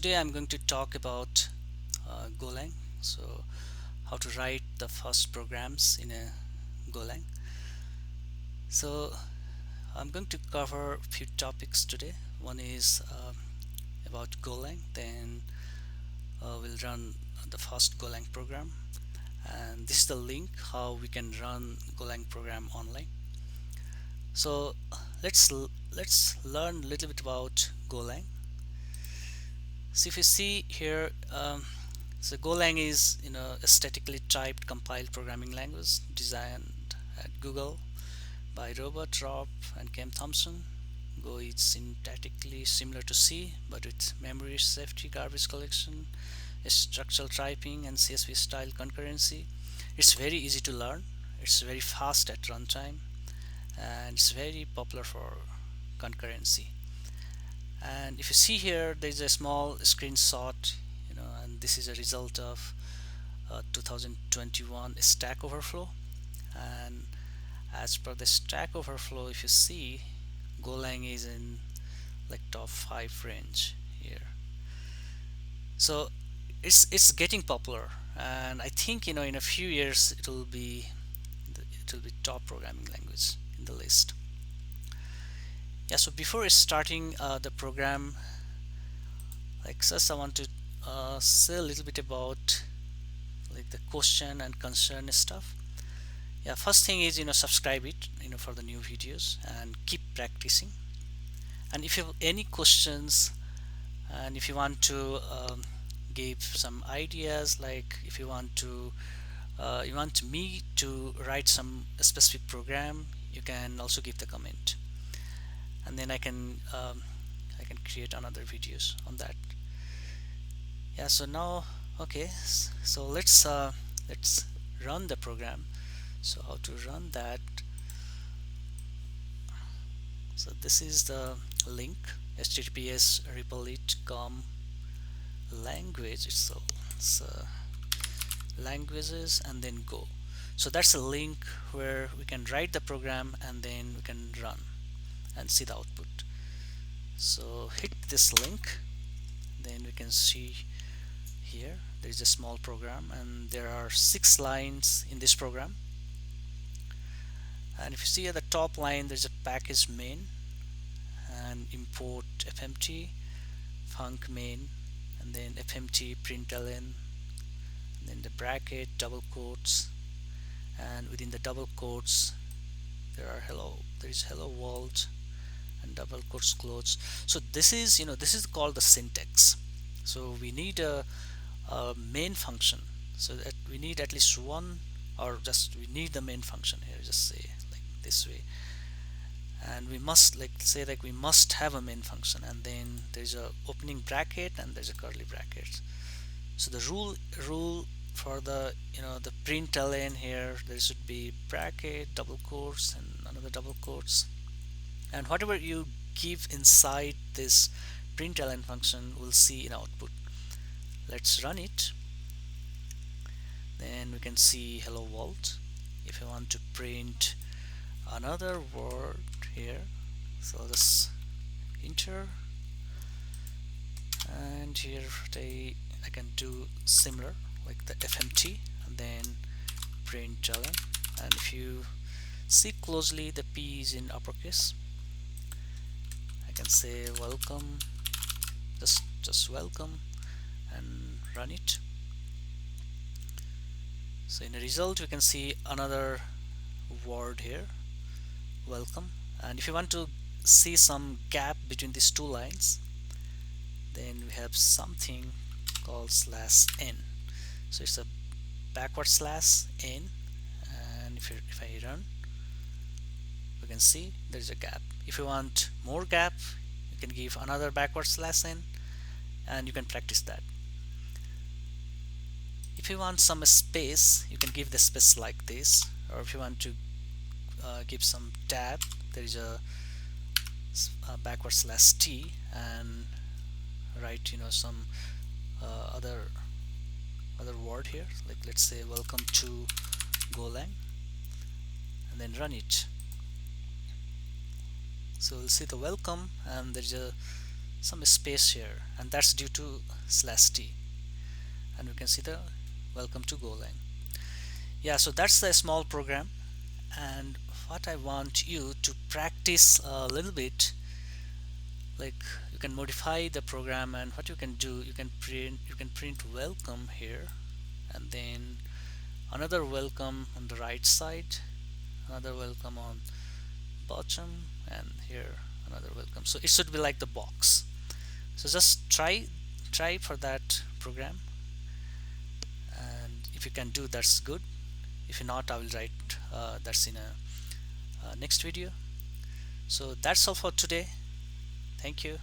Today I'm going to talk about Golang. So, how to write the first programs in a Golang. So, I'm going to cover a few topics today. One is about Golang, then we'll run the first Golang program, and this is the link how we can run Golang program online. So, let's learn a little bit about Golang. So if you see here, so Golang is a statically typed compiled programming language designed at Google by Robert Robb and Ken Thompson. Go is syntactically similar to C, but with memory safety, garbage collection, structural typing, and CSV style concurrency. It's very easy to learn. It's very fast at runtime, and it's very popular for concurrency. And if you see here, there is a small screenshot, and this is a result of 2021 Stack Overflow. And as per the Stack Overflow, if you see, Golang is in like top 5 range here. So it's getting popular, and I think in a few years it will be top programming language in the list. Yeah. So before starting the program, like first I want to say a little bit about like the question and concern stuff. Yeah, first thing is subscribe it for the new videos and keep practicing. And if you have any questions, and if you want to give some ideas, like if you want me to write some specific program, you can also give the comment, and then I can create another videos on that. Yeah. So now, okay, so let's run the program. So how to run that? So this is the link, https repository.com language itself. So languages and then go. So that's a link where we can write the program and then we can run and see the output. So hit this link, then we can see here there is a small program, and there are 6 lines in this program. And if you see at the top line, there's a package main and import fmt func main, and then fmt println, and then the bracket double quotes, and within the double quotes there is hello world, and double quotes close. So this is called the syntax. So we need a main function, so that we need at least one, or just we need the main function here, just say like this way. And we must like say like we must have a main function, and then there's a opening bracket and there's a curly bracket. So the rule for the the println here, there should be bracket double quotes and another double quotes, and whatever you give inside this println function we'll see in output. Let's run it. Then we can see hello world. If you want to print another word here, so just enter, and here I can do similar like the fmt and then println. And if you see closely, the p is in uppercase. I can say welcome, just welcome, and run it. So in the result we can see another word here, welcome. And if you want to see some gap between these two lines, then we have something called /n. So it's a backward slash n, and if I run, we can see there's a gap. If you want more gap, you can give another backward slash n, and you can practice that. If you want some space, you can give the space like this, or if you want to give some tab, there is a backward slash t, and write some other word here, like let's say welcome to Golang, and then run it. So we'll see the welcome, and there's a some space here, and that's due to slash t, and we can see the welcome to Golang. Yeah, so that's the small program, and what I want you to practice a little bit, like you can modify the program, and what you can do, you can print welcome here, and then another welcome on the right side, another welcome on bottom, and here another welcome. So it should be like the box. So just try for that program, and if you can do, that's good. If not, I will write that's in a next video. So that's all for today. Thank you.